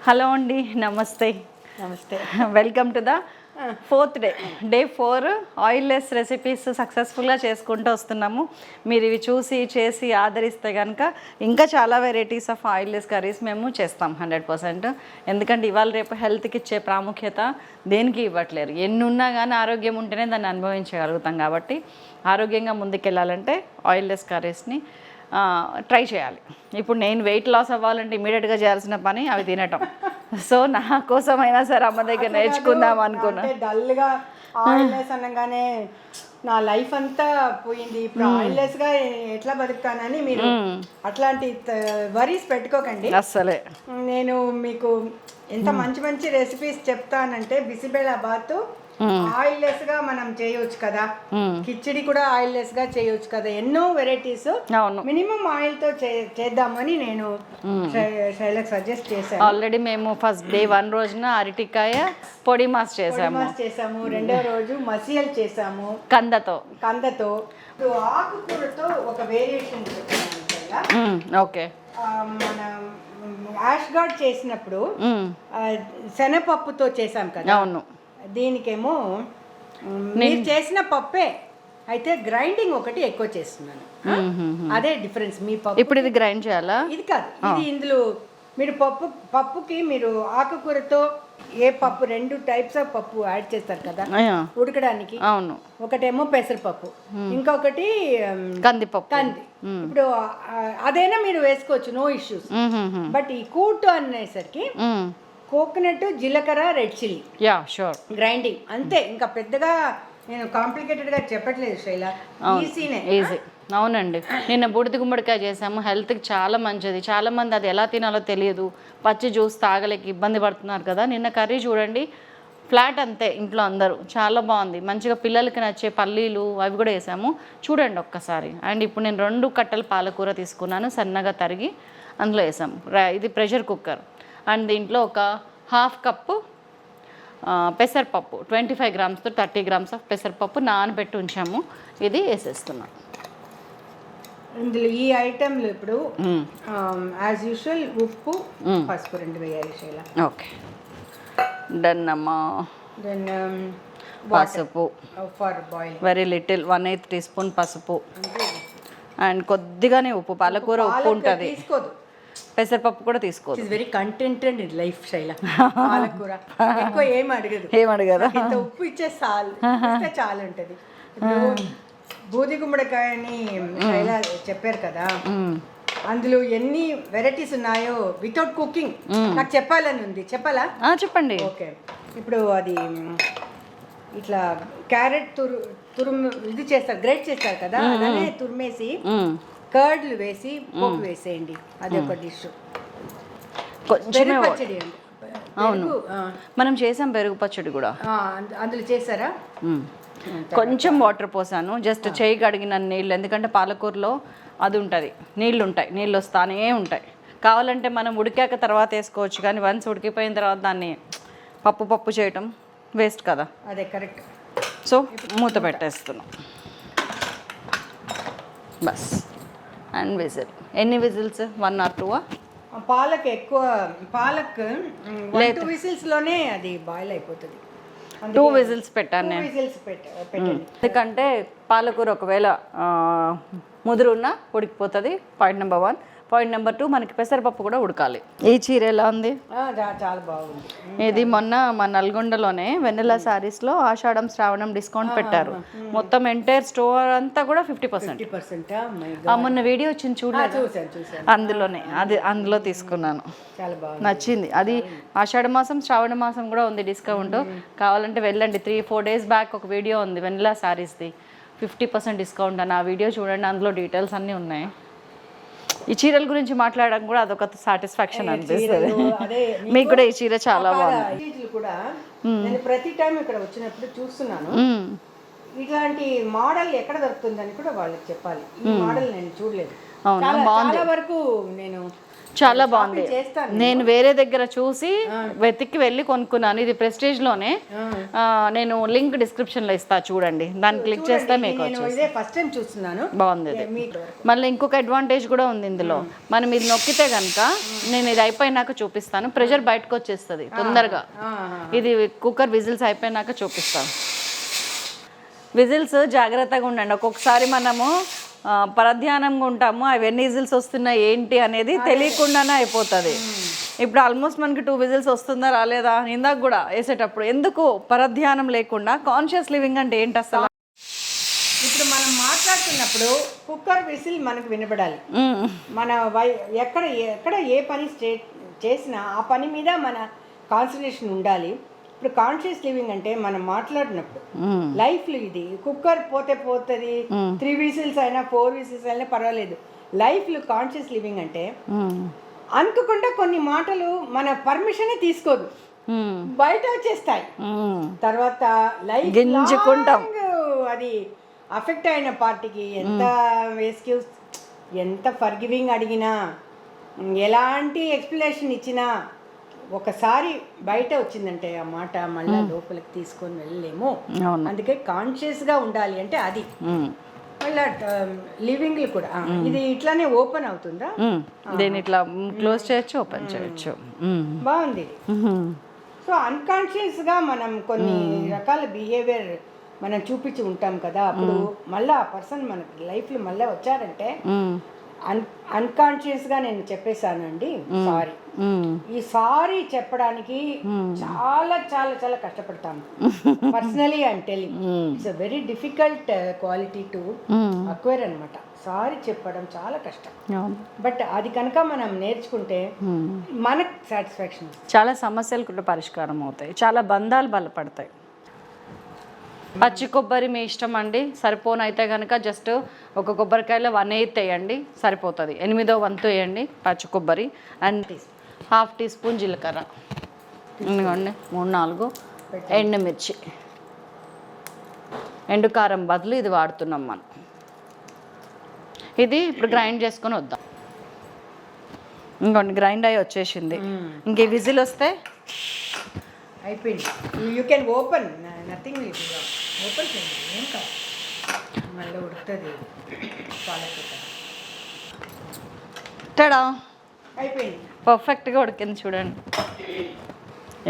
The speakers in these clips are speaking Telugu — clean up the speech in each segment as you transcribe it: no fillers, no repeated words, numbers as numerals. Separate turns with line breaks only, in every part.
హలో అండి, నమస్తే.
నమస్తే.
Welcome to the 4th day 4 oilless recipes సక్సెస్ఫుల్గా చేసుకుంటూ వస్తున్నాము. మీరు ఇవి చూసి చేసి ఆదరిస్తే కనుక ఇంకా చాలా వెరైటీస్ ఆఫ్ ఆయిల్లెస్ కర్రీస్ మేము చేస్తాం 100%. ఎందుకంటే ఇవాళ రేపు హెల్త్కి ఇచ్చే ప్రాముఖ్యత దేనికి ఇవ్వట్లేరు. ఎన్ని ఉన్నా కానీ ఆరోగ్యం ఉంటేనే దాన్ని అనుభవించగలుగుతాం. కాబట్టి ఆరోగ్యంగా ముందుకెళ్ళాలంటే ఆయిల్లెస్ కర్రీస్ని ట్రై చేయాలి. ఇప్పుడు నేను వెయిట్ లాస్ అవ్వాలంటే ఇమీడియట్గా చేయాల్సిన పని అవి తినటం. సో నా కోసమైనా సరే అమ్మ దగ్గర నేర్చుకుందాం అనుకున్నా.
డల్గా ఆయిల్లెస్ అనగానే నా లైఫ్ అంతా పోయింది, ఇప్పుడు ఆయిల్లెస్గా ఎట్లా బతుకుతానని మీరు అట్లాంటి వరీస్ పెట్టుకోకండి
అస్సలే.
నేను మీకు ఎంత మంచి మంచి రెసిపీస్ చెప్తానంటే, బిసిబెలాబాత్ ఆయిల్లెస్ గా మనం చేయొచ్చు కదా, కిచిడి కూడా ఆయిల్లెస్ గా చేయొచ్చు కదా, ఎన్నో వెరైటీస్ మినిమం ఆయిల్ తో చేద్దామని నేను శైలకు సజెస్ట్ చేశాను.
ఆల్రెడీ మేము ఫస్ట్ డే 1 రోజున అరటికాయ పొడి మాస్ చేసాము.
రెండో రోజు మసియల్ చేసాము కందతో. ఆకుకూరతో ఒక వేరియేషన్ చెప్పాను.
ఓకే,
మన యాష్ గార్డ్ చేసినప్పుడు శనగపప్పుతో చేసాం కదా.
అవును.
దీనికేమో నేను చేసిన పప్పే అయితే గ్రైండింగ్ ఒకటి ఎక్కువ చేస్తున్నాను, అదే డిఫరెన్స్. మీ పప్పు
ఇప్పుడు ఇది గ్రైండ్ చేయాలా?
ఇది కాదు, ఇది ఇందులో మీరు పప్పుకి మీరు ఆకుకూరతో ఏ పప్పు 2 టైప్స్ ఆఫ్ పప్పు యాడ్ చేస్తారు కదా ఉడకడానికి.
అవును.
ఒకటేమో పెసరపప్పు, ఇంకొకటి కంది. ఇప్పుడు అదైనా మీరు వేసుకోవచ్చు, నో ఇష్యూస్. బట్ ఈ కూటు అనేసరికి కోకోనట్, జీలకర్ర, రెడ్ చిల్లీ,
షూర్
గ్రైండింగ్ అంతే. ఇంకా పెద్దగా నేను కాంప్లికేటెడ్గా చెప్పట్లేదు శైల, ఈజీ.
అవునండి. నిన్న బూడిద గుమ్మడికాయ చేసాము, హెల్త్కి చాలా మంచిది. చాలామంది అది ఎలా తినాలో తెలియదు, పచ్చి జ్యూస్ తాగలేక ఇబ్బంది పడుతున్నారు కదా. నిన్న కర్రీ చూడండి, ఫ్లాట్ అంతే, ఇంట్లో అందరూ చాలా బాగుంది. మంచిగా పిల్లలకి నచ్చే పల్లీలు అవి కూడా వేసాము, చూడండి ఒక్కసారి. అండ్ ఇప్పుడు నేను 2 కట్టలు పాలకూర తీసుకున్నాను, సన్నగా తరిగి అందులో వేసాము. ఇది ప్రెషర్ కుక్కర్. అండ్ దీంట్లో ఒక 1/2 కప్పు పెసరపప్పు, 25 గ్రామ్స్తో 30 గ్రామ్స్ ఆఫ్ పెసరపప్పు నానబెట్టి ఉంచాము. ఇది వేసేస్తున్నాం
ఇందులో. ఈ ఐటెంలు ఇప్పుడు యాజ్ యూజువల్ ఉప్పు, పసుపు 2 వేయాలి శైల.
ఓకే, డన్ అమ్మా.
దెన్
పసుపు
for boil
very little, 1/8 teaspoon పసుపు. అండ్ కొద్దిగానే ఉప్పు, పాలకూర ఉప్పు ఉంటుంది,
తీసుకోదు.
పెసరపప్పు కూడా తీసుకోదు.
It's very contented in life Shaila. పాలకూర ఎక్కువ ఏం అడగదు, ఇంత ఉప్పు ఇచ్చే చాలు ఉంటుంది. ఇప్పుడు బూది గుమ్మడికాయని శైల చెప్పారు కదా, అందులో ఎన్ని వెరైటీస్ ఉన్నాయో వితౌట్ కుకింగ్ నాకు చెప్పాలని ఉంది. చెప్పాలా?
చెప్పండి.
ఓకే, ఇప్పుడు అది ఇట్లా క్యారెట్ తురుము ఇది చేస్తారు, గ్రేట్ చేస్తారు కదా, అలానే తురిమేసి కర్డ్లు వేసి పోపు వేసేయండి, అదే ఒక డిష్.
కొంచెమే
పచ్చడి అండి.
అవును, మనం చేసాం పెరుగు పచ్చడి కూడా.
అందులో చేశారా?
కొంచెం వాటర్ పోసాను, జస్ట్ చేయి కడిగిన నీళ్ళు. ఎందుకంటే పాలకూరలో అది ఉంటుంది, నీళ్ళు వస్తానే ఉంటాయి. కావాలంటే మనం ఉడికాక తర్వాత వేసుకోవచ్చు, కానీ వన్స్ ఉడికిపోయిన తర్వాత దాన్ని పప్పు చేయటం వేస్ట్ కదా.
అదే కరెక్ట్.
సో మూత పెట్టేస్తున్నాం బస్. అండ్ విజిల్, ఎన్ని విజిల్స్? 1 or 2?
పాలక్ ఎక్కువ, పాలక్ 2 విజిల్స్లోనే అది బాయిల్ అయిపోతుంది.
2 విజిల్స్ పెట్టాను నేను. ఎందుకంటే పాలకూర ఒకవేళ ముదురున్నా ఉడికిపోతుంది. Point number 1. పాయింట్ నెంబర్ 2, మనకి పెసరపప్పు కూడా ఉడకాలి. ఈ చీర ఎలా ఉంది?
చాలా బాగుంది.
ఇది మొన్న మా నల్గొండలోనే వెన్నెల శారీస్లో ఆషాఢం శ్రావణం డిస్కౌంట్ పెట్టారు. మొత్తం ఎంటైర్ స్టోర్ అంతా కూడా 50%. మొన్న వీడియో వచ్చింది చూడలేదు, అందులోనే అందులో తీసుకున్నాను, నచ్చింది. అది ఆషాఢ మాసం శ్రావణ మాసం కూడా ఉంది డిస్కౌంట్. కావాలంటే వెళ్ళండి, 3-4 డేస్ బ్యాక్ ఒక వీడియో ఉంది వెన్నెల శారీస్ది, 50% డిస్కౌంట్ అని. ఆ వీడియో చూడండి, అందులో డీటెయిల్స్ అన్నీ ఉన్నాయి. ఈ చీరల గురించి మాట్లాడడం కూడా అదొక సాటిస్ఫాక్షన్ అనిపిస్తుంది. మీకు కూడా ఈ చీర చాలా బాగుంది.
నేను ప్రతి టైం ఇక్కడ వచ్చినప్పుడు చూస్తున్నాను, ఇట్లాంటి మోడల్ ఎక్కడ దొరుకుతుందని కూడా వాళ్ళకి చెప్పాలి. ఈ మోడల్ నేను చూడలేదు, చాలా వరకు నేను
చాలా బాగుంది.
చేస్తాను
నేను వేరే దగ్గర చూసి వెతికి వెళ్ళి కొనుక్కున్నాను. ఇది ప్రెస్టేజ్లోనే. నేను లింక్ డిస్క్రిప్షన్లో ఇస్తా, చూడండి. దాన్ని క్లిక్ చేస్తే మీకు
ఫస్ట్ టైం చూస్తున్నాను.
బాగుంది ఇది. మళ్ళీ ఇంకొక అడ్వాంటేజ్ కూడా ఉంది ఇందులో. మనం ఇది నొక్కితే కనుక, నేను ఇది అయిపోయినాక చూపిస్తాను, ప్రెషర్ బయటకు వచ్చేస్తుంది తొందరగా. ఇది కుక్కర్ విజిల్స్ అయిపోయినాక చూపిస్తాను. విజిల్స్ జాగ్రత్తగా ఉండండి. ఒక్కొక్కసారి మనము పరధ్యానంగా ఉంటాము, అవి ఎన్ని విజిల్స్ వస్తున్నాయి ఏంటి అనేది తెలియకుండానే అయిపోతుంది. ఇప్పుడు ఆల్మోస్ట్ మనకి 2 విజిల్స్ వస్తుందా రాలేదా ఇందాక కూడా వేసేటప్పుడు. ఎందుకు పరధ్యానం లేకుండా కాన్షియస్ లివింగ్ అంటే ఏంటి అసలు?
ఇప్పుడు మనం మాట్లాడుతున్నప్పుడు కుక్కర్ విజిల్ మనకు వినపడాలి. మన ఎక్కడ ఏ పని చేసినా ఆ పని మీద మన కాన్సన్ట్రేషన్ ఉండాలి. ఇప్పుడు కాన్షియస్ లివింగ్ అంటే మనం మాట్లాడినప్పుడు లైఫ్లో ఇది కుక్కర్ పోతే పోతుంది, 3 విజిల్స్ అయినా 4 విజిల్స్ అయినా పర్వాలేదు. లైఫ్లో కాన్షియస్ లివింగ్ అంటే అనుకోకుండా కొన్ని మాటలు మన పర్మిషనే తీసుకోదు, బయట వచ్చేస్తాయి. తర్వాత లైఫ్ అది అఫెక్ట్ అయిన పార్టీకి ఎంత ఎక్స్క్యూజ్, ఎంత ఫర్గివింగ్ అడిగినా, ఎలాంటి ఎక్స్ప్లెనేషన్ ఇచ్చినా ఒకసారి బయట వచ్చిందంటే ఆ మాట మళ్ళీ లోపలికి తీసుకొని వెళ్ళలేము. అందుకే కాన్షియస్గా ఉండాలి. అంటే అది మళ్ళీ లివింగ్లు కూడా ఇది ఇట్లానే ఓపెన్ అవుతుందా?
దీన్ని ఇట్లా క్లోజ్ చేయొచ్చు, ఓపెన్ చేయొచ్చు.
బాగుంది. సో అన్కాన్షియస్గా మనం కొన్ని రకాల బిహేవియర్ మనం చూపించి ఉంటాం కదా, అప్పుడు మళ్ళీ ఆ పర్సన్ మనకి లైఫ్లో మళ్ళీ వచ్చారంటే అన్కాన్షియస్గా నేను చెప్పేశానండి సారీ. ఈ సారీ చెప్పడానికి చాలా చాలా చాలా కష్టపడతాను. Personally I'm telling, it's a very difficult quality to acquire అనమాట. సారీ చెప్పడం చాలా కష్టం. బట్ అది కనుక మనం నేర్చుకుంటే మనకు సాటిస్ఫాక్షన్.
చాలా సమస్యలు కూడా పరిష్కారం అవుతాయి, చాలా బంధాలు బలపడతాయి. పచ్చి కొబ్బరి మీ ఇష్టం అండి. సరిపోనైతే కనుక జస్ట్ ఒక కొబ్బరికాయలో 1/8 వేయండి సరిపోతుంది. 8వ వంతు వేయండి పచ్చి కొబ్బరి. అండ్ 1/2 టీ స్పూన్ జీలకర్ర, ఎందుకండి 3-4 ఎండుమిర్చి. ఎండు కారం బదులు ఇది వాడుతున్నాం మనం. ఇది ఇప్పుడు గ్రైండ్ చేసుకొని వద్దాం. ఇంకోండి గ్రైండ్ అయ్యి వచ్చేసింది. ఇంక విజిల్ వస్తే
అయిపోయింది. You can open, nothing open చేయండి, ఏం కాదు, మళ్ళీ ఉడుకుతుంది.
టడా,
అయిపోయింది.
పర్ఫెక్ట్గా ఉడికింది చూడండి.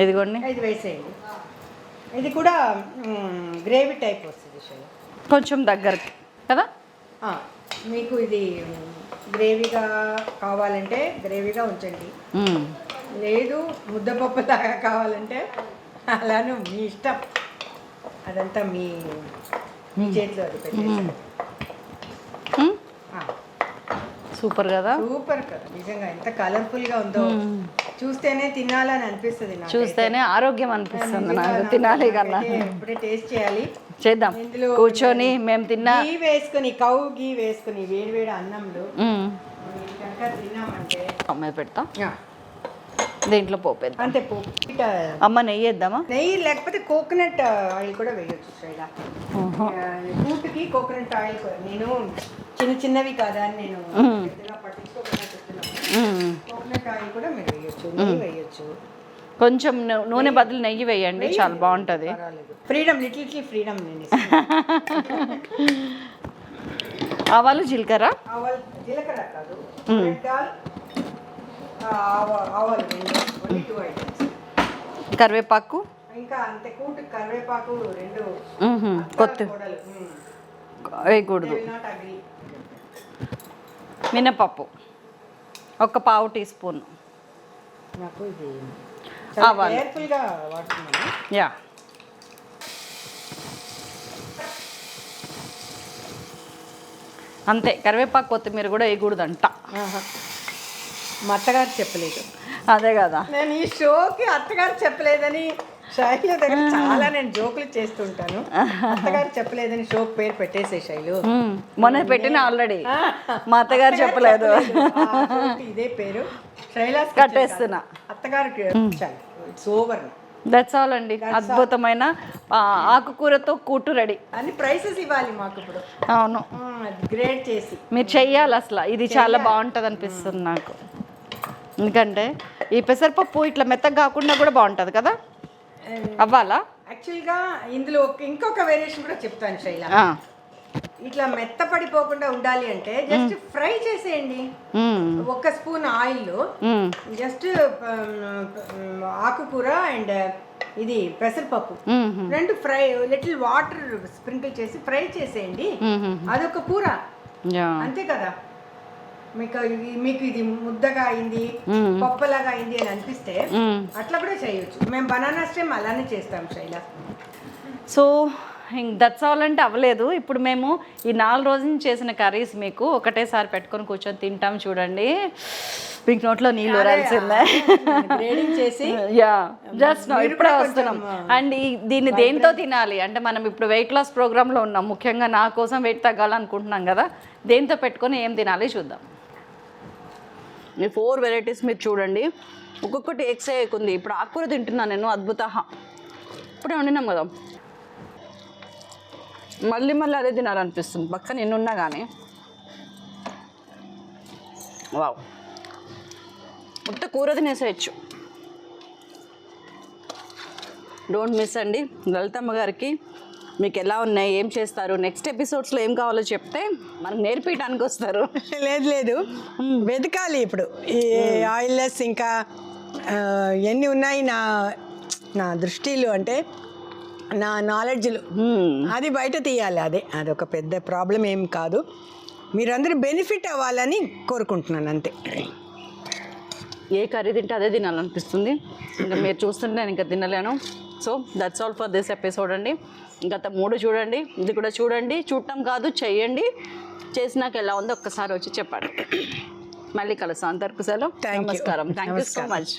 ఇదిగోండి,
ఇది వేసేయండి. ఇది కూడా గ్రేవీ టైప్ వస్తుంది,
కొంచెం దగ్గరికి కదా.
మీకు ఇది గ్రేవీగా కావాలంటే గ్రేవీగా ఉంచండి, లేదు ముద్దపప్పు లాగా కావాలంటే అలానే మీ ఇష్టం. అదంతా మీ చేతిలో, అది పెట్టేసి.
సూపర్ కదా,
సూపర్ కదా, నిజంగా ఎంత కలర్ఫుల్గా ఉందో. చూస్తేనే తినాలని అనిపిస్తుంది,
చూస్తేనే ఆరోగ్యం అనిపిస్తుంది నాకు. తినాలి కన్నా
ఇప్పుడే టేస్ట్ చేయాలి.
చేద్దాం కూర్చొని. మేము తిన్నా
గీ వేసుకుని, కౌ గీ వేసుకుని వేడివేడి అన్నంలో కనుక తిన్నామంటే
అమ్మాయి పెడతాం. దీంట్లో పోపేద్దాం
అంతే. పోపు
అమ్మ నెయ్యి వేద్దామా?
నెయ్యి లేకపోతే కోకోనట్ ఆయిల్ కూడా వేయొచ్చు శైలా. కూటుకి కోకోనట్ ఆయిల్ నేను చిన్నవి కాదా అని నేను పట్టించుకోకుండా చెప్తున్నాను. కోకోనట్ ఆయిల్ కూడా మీరు వేయొచ్చు, నెయ్యి వేయొచ్చు.
కొంచెం నూనె బదులు నెయ్యి వేయండి, చాలా బాగుంటుంది.
Freedom, little freedom. నేను
ఆవాలు జీలకర్ర,
జీలకర్ర కాదు, ఆవాలు 2 ఐటమ్స్,
కరివేపాకు,
ఇంకా అంతే. కూటు కరివేపాకు 2
కొత్త వేయకూడదు. మినపప్పు 1 పావు టీ స్పూన్.
నాకు ఇది
ఆవాలు
కేర్ఫుల్గా వాడుతున్నాను.
యా, అంతే. కరివేపాకు కొత్తిమీర కూడా వేయకూడదంట.
మా అత్తగారు చెప్పలేదు.
అదే కదా,
నేను ఈ షోకి అత్తగారు చెప్పలేదని శైలు దగ్గర చాలా నేను జోకులు చేస్తుంటాను. అత్తగారు చెప్పలేదని షోకి పేరు పెట్టేసే శైలు.
మొన్న పెట్టిన ఆల్రెడీ, మా అత్తగారు చెప్పలేదు,
ఇదే పేరు శైలాస్
కట్టేస్తున్నా.
అత్తగారికి ఇట్స్ ఓవర్.
దట్స్ ఆల్ అండి. అద్భుతమైన ఆకుకూరతో కూటు రెడీ.
అన్ని ప్రైసెస్ ఇవ్వాలి మాకు ఇప్పుడు.
అవును,
గ్రేడ్ చేసి
మీరు చెయ్యాలి అసలు. ఇది చాలా బాగుంటుంది అనిపిస్తుంది నాకు. ఎందుకంటే ఈ పెసరపప్పు ఇట్లా మెత్తగా కాకుండా కూడా బాగుంటుంది కదా, అవ్వాలా?
యాక్చువల్గా ఇందులో ఇంకొక వేరియేషన్ కూడా చెప్తాను శైల. ఇట్లా మెత్తపడిపోకుండా ఉండాలి అంటే జస్ట్ ఫ్రై చేసేయండి. 1 స్పూన్ ఆయిల్, జస్ట్ ఆకుకూర అండ్ ఇది పెసరపప్పు 2 ఫ్రై, లిటిల్ వాటర్ స్ప్రింకిల్ చేసి ఫ్రై చేసేయండి. అదొక కూర, అంతే కదా. మీకు ఇది ముద్దగా అయింది, పప్పులాగా అయింది అని అనిపిస్తే అట్లా కూడా చేయొచ్చు. మేము బనానా స్టెమ్ అలానే చేస్తాం శైల.
సో దట్స్ ఆల్ అంటే అవ్వలేదు. ఇప్పుడు మేము ఈ 4 రోజుల నుంచి చేసిన కర్రీస్ మీకు ఒకటేసారి పెట్టుకొని కూర్చొని తింటాం. చూడండి, మీకు నోట్లో నీళ్ళు ఊరాల్సిందే. జస్ట్ ఇప్పుడే వస్తున్నాం. అండ్ దీన్ని దేంతో తినాలి అంటే, మనం ఇప్పుడు వెయిట్ లాస్ ప్రోగ్రాంలో ఉన్నాం, ముఖ్యంగా నా కోసం వెయిట్ తగ్గాలనుకుంటున్నాం కదా, దేంతో పెట్టుకొని ఏం తినాలి చూద్దాం. ఈ 4 వెరైటీస్ మీరు చూడండి, ఒక్కొక్కటి ఎక్సే ఉంది. ఇప్పుడు ఆకుకూర తింటున్నాను నేను, అద్భుత. ఇప్పుడే వండినాం కదా, మళ్ళీ మళ్ళీ అదే తినాలనిపిస్తుంది పక్కన ఎన్నున్నా కానీ. వావ్, మొత్తం కూర తినేసేయచ్చు. డోంట్ మిస్ అండి. లలితమ్మ గారికి మీకు ఎలా ఉన్నాయి, ఏం చేస్తారు, నెక్స్ట్ ఎపిసోడ్స్లో ఏం కావాలో చెప్తే మనకు నేర్పించడానికి వస్తారు.
లేదు వెతకాలి ఇప్పుడు ఈ ఆయిల్లెస్ ఇంకా ఎన్ని ఉన్నాయి నా దృష్టిలో, అంటే నా నాలెడ్జ్లో అది బయట తీయాలి. అదొక పెద్ద ప్రాబ్లం ఏం కాదు. మీరందరూ బెనిఫిట్ అవ్వాలని కోరుకుంటున్నాను, అంతే.
ఏ కర్రీ తింటే అదే తినాలనిపిస్తుంది. ఇంకా మీరు చూస్తుంటే నేను ఇంకా తినలేను. So that's all for this episode అండి. ఇంకా 3 చూడండి, ఇది కూడా చూడండి. చూడటం కాదు, చెయ్యండి. చేసినాక ఎలా ఉందో ఒక్కసారి వచ్చి చెప్పండి. మళ్ళీ కలుస్తాం. అంతవరకు సెలవు. నమస్కారం. Thank you so much.